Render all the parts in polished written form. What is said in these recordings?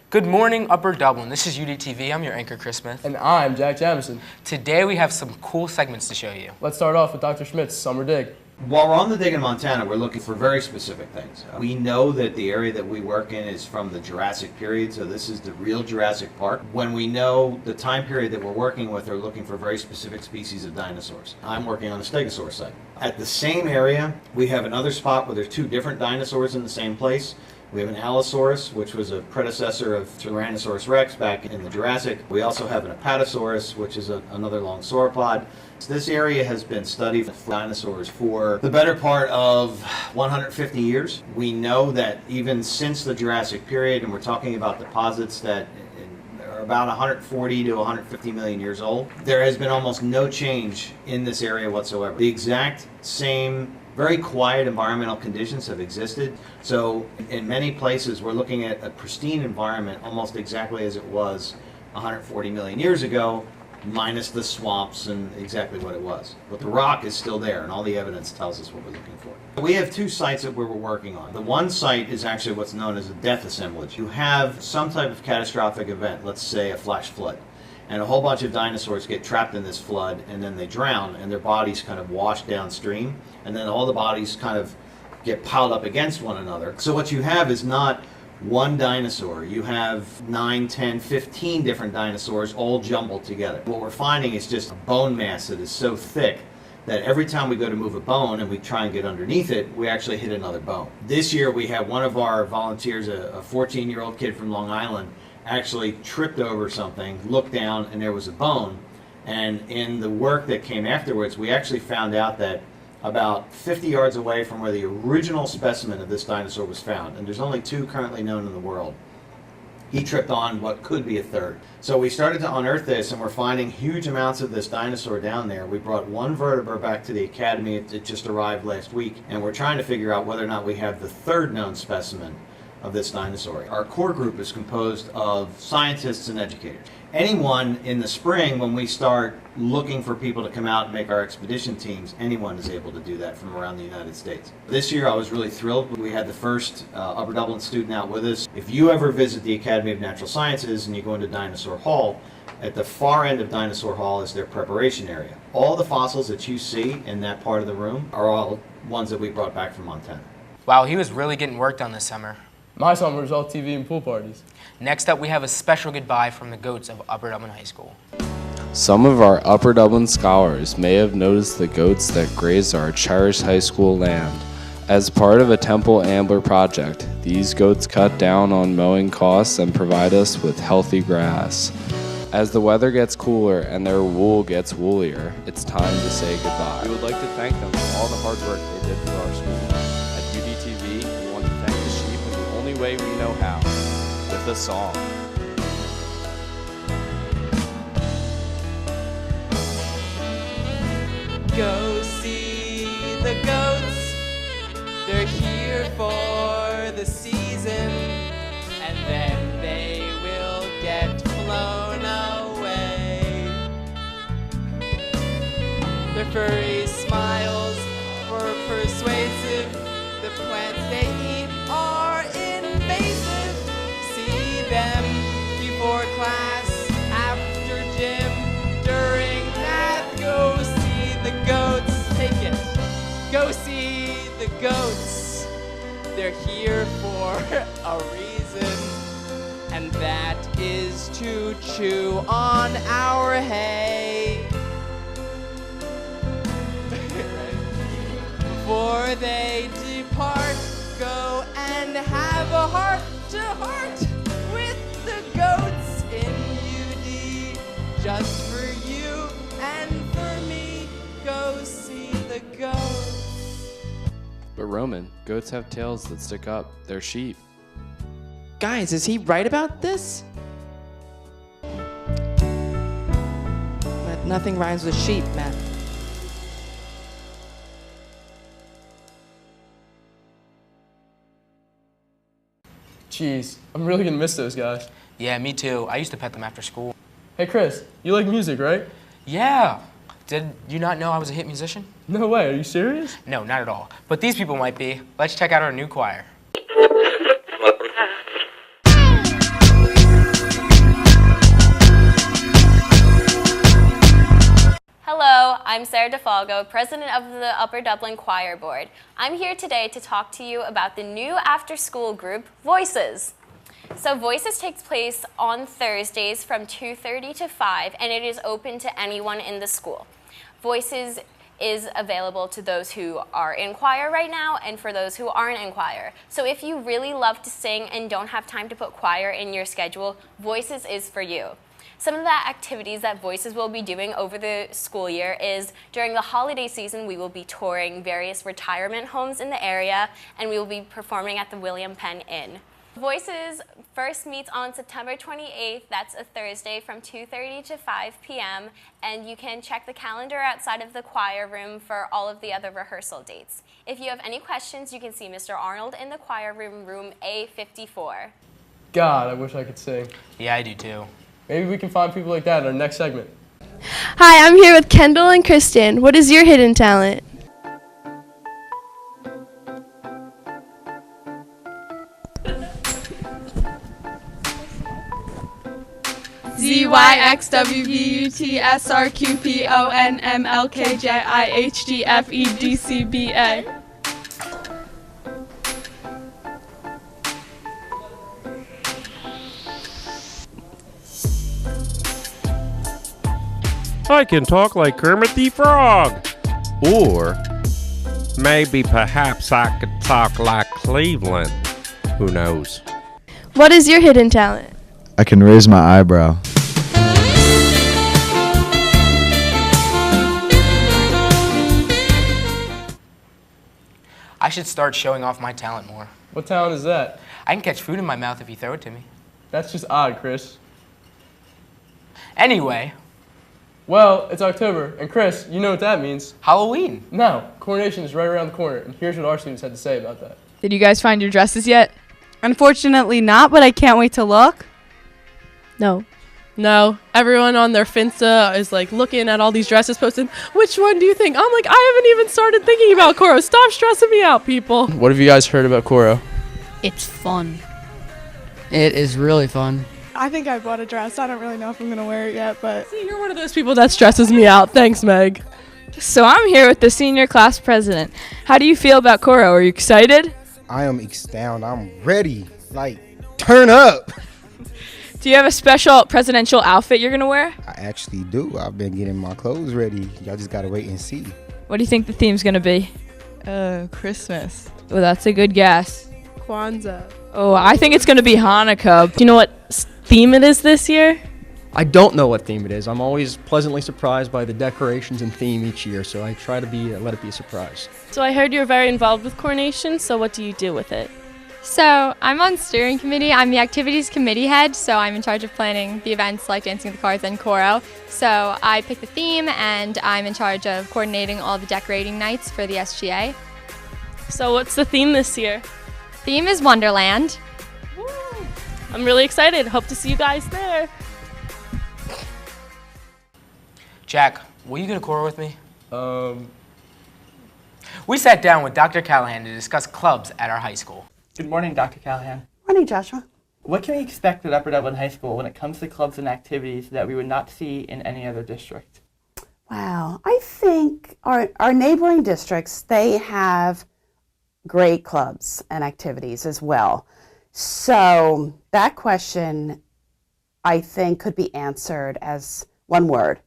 Good morning, Upper Dublin. This is UDTV. I'm your anchor, Chris Smith. And I'm Jack Jamison. Today we have some cool segments to show you. Let's start off with Dr. Schmidt's Summer Dig. While we're on the dig in Montana, we're looking for very specific things. We know that the area that we work in is from the Jurassic period, so this is the real Jurassic Park. When we know the time period that we're working with, they're looking for very specific species of dinosaurs. I'm working on a stegosaur site. At the same area, we have another spot where there's two different dinosaurs in the same place. We have an Allosaurus, which was a predecessor of Tyrannosaurus rex back in the Jurassic. We also have an Apatosaurus, which is another long sauropod. So this area has been studied for dinosaurs for the better part of 150 years. We know that even since the Jurassic period, and we're talking about deposits that are about 140 to 150 million years old, there has been almost no change in this area whatsoever. The exact same very quiet environmental conditions have existed. So in many places we're looking at a pristine environment almost exactly as it was 140 million years ago, minus the swamps and exactly what it was. But the rock is still there, and all the evidence tells us what we're looking for. We have two sites that we're working on. The one site is actually what's known as a death assemblage. You have some type of catastrophic event, let's say a flash flood, and a whole bunch of dinosaurs get trapped in this flood, and then they drown, and their bodies kind of wash downstream, and then all the bodies kind of get piled up against one another. So what you have is not one dinosaur. You have 9, 10, 15 different dinosaurs all jumbled together. What we're finding is just a bone mass that is so thick that every time we go to move a bone and we try and get underneath it, we actually hit another bone. This year we had one of our volunteers, a 14-year-old kid from Long Island, actually tripped over something, looked down, and there was a bone. And in the work that came afterwards, we actually found out that about 50 yards away from where the original specimen of this dinosaur was found, and there's only two currently known in the world, he tripped on what could be a third. So we started to unearth this, and we're finding huge amounts of this dinosaur down there. We brought one vertebra back to the academy. It just arrived last week, and we're trying to figure out whether or not we have the third known specimen of this dinosaur. Our core group is composed of scientists and educators. Anyone in the spring, when we start looking for people to come out and make our expedition teams, anyone is able to do that from around the United States. This year I was really thrilled. We had the first Upper Dublin student out with us. If you ever visit the Academy of Natural Sciences and you go into Dinosaur Hall, at the far end of Dinosaur Hall is their preparation area. All the fossils that you see in that part of the room are all ones that we brought back from Montana. Wow, he was really getting work done this summer. My summer was all TV and pool parties. Next up, we have a special goodbye from the goats of Upper Dublin High School. Some of our Upper Dublin scholars may have noticed the goats that graze our cherished high school land. As part of a Temple Ambler project, these goats cut down on mowing costs and provide us with healthy grass. As the weather gets cooler and their wool gets woolier, it's time to say goodbye. We would like to thank them for all the hard work they did for our school. At UDTV, we want to thank the sheep in the only way we know how, with a song. Go see the goats, they're here for the season, and then they will get flown away. Their furry smiles were persuasive, the plants they eat are invasive. See them before class, after gym, during math. Go see the goats, take it. Go see the goats. They're here for a reason, and that is to chew on our hay. Before they depart, go and have a heart-to-heart with the goats in UD. Just for you and for me, go see the goats. But Roman, goats have tails that stick up. They're sheep. Guys, is he right about this? But nothing rhymes with sheep, man. Jeez, I'm really gonna miss those guys. Yeah, me too. I used to pet them after school. Hey Chris, you like music, right? Yeah. Did you not know I was a hit musician? No way, are you serious? No, not at all. But these people might be. Let's check out our new choir. I'm Sarah DeFalgo, president of the Upper Dublin Choir Board. I'm here today to talk to you about the new after-school group, Voices. So Voices takes place on Thursdays from 2:30 to 5, and it is open to anyone in the school. Voices is available to those who are in choir right now and for those who aren't in choir. So if you really love to sing and don't have time to put choir in your schedule, Voices is for you. Some of the activities that Voices will be doing over the school year is during the holiday season, we will be touring various retirement homes in the area, and we will be performing at the William Penn Inn. Voices first meets on September 28th, that's a Thursday, from 2:30 to 5 p.m., and you can check the calendar outside of the choir room for all of the other rehearsal dates. If you have any questions, you can see Mr. Arnold in the choir room, room A54. God, I wish I could sing. Yeah, I do too. Maybe we can find people like that in our next segment. Hi, I'm here with Kendall and Kristen. What is your hidden talent? ZYXWBUTSRQPONMLKJIHDFEDCBA. I can talk like Kermit the Frog. Or maybe perhaps I could talk like Cleveland. Who knows? What is your hidden talent? I can raise my eyebrow. I should start showing off my talent more. What talent is that? I can catch food in my mouth if you throw it to me. That's just odd, Chris. Anyway, Well, it's October, and Chris, you know what that means. Halloween. No, coronation is right around the corner, and here's what our students had to say about that. Did you guys find your dresses yet? Unfortunately not, but I can't wait to look. No. No, everyone on their Finsta is like looking at all these dresses posted. Which one do you think? I'm like, I haven't even started thinking about Coro. Stop stressing me out, people. What have you guys heard about Coro? It's fun. It is really fun. I think I bought a dress. I don't really know if I'm going to wear it yet, but... See, you're one of those people that stresses me out. Thanks, Meg. So I'm here with the senior class president. How do you feel about Coro? Are you excited? I am ecstatic. I'm ready. Like, turn up. Do you have a special presidential outfit you're going to wear? I actually do. I've been getting my clothes ready. Y'all just got to wait and see. What do you think the theme's going to be? Christmas. Well, that's a good guess. Kwanzaa. Oh, I think it's going to be Hanukkah. Do you know what theme it is this year? I don't know what theme it is. I'm always pleasantly surprised by the decorations and theme each year, so I try to let it be a surprise. So I heard you're very involved with coronation, so what do you do with it? So I'm on steering committee. I'm the activities committee head, so I'm in charge of planning the events like Dancing with the Cards and Coro. So I pick the theme, and I'm in charge of coordinating all the decorating nights for the SGA. So what's the theme this year? Theme is Wonderland. Woo. I'm really excited. Hope to see you guys there. Jack, will you go to Coro with me? We sat down with Dr. Callahan to discuss clubs at our high school. Good morning, Dr. Callahan. Morning, Joshua. What can we expect at Upper Dublin High School when it comes to clubs and activities that we would not see in any other district? Wow, I think our neighboring districts, they have great clubs and activities as well. So that question, I think, could be answered as one word,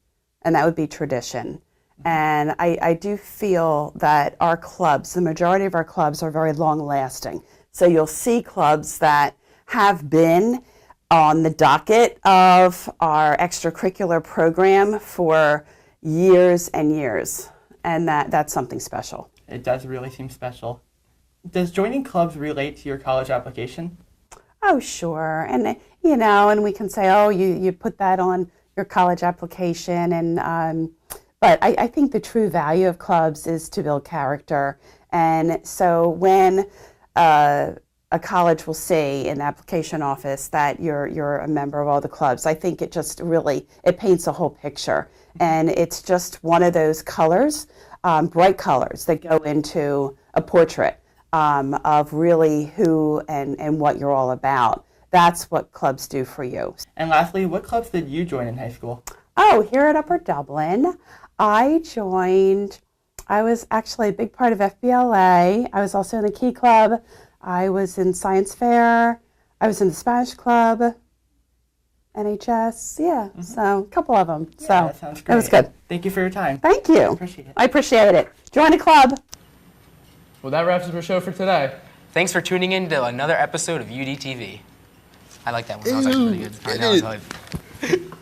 and that would be tradition. And I do feel that our clubs, the majority of our clubs, are very long-lasting. So you'll see clubs that have been on the docket of our extracurricular program for years and years, and that's something special. It does really seem special. Does joining clubs relate to your college application? Oh, sure. And, you know, and we can say, oh, you put that on your college application. And but I think the true value of clubs is to build character. And so when a college will see in the application office that you're a member of all the clubs, I think it just really, it paints a whole picture. And it's just one of those colors, bright colors that go into a portrait of really who and what you're all about. That's what clubs do for you. And lastly, what clubs did you join in high school? Oh, here at Upper Dublin, I was actually a big part of FBLA. I was also in the Key Club. I was in Science Fair. I was in the Spanish Club. NHS, so a couple of them. Yeah, so that sounds great. It was good. Thank you for your time. Thank you. Appreciate it. I appreciate it. Join a club. Well, that wraps up our show for today. Thanks for tuning in to another episode of UDTV. I like that one. That was actually really good. I know, I was hyped.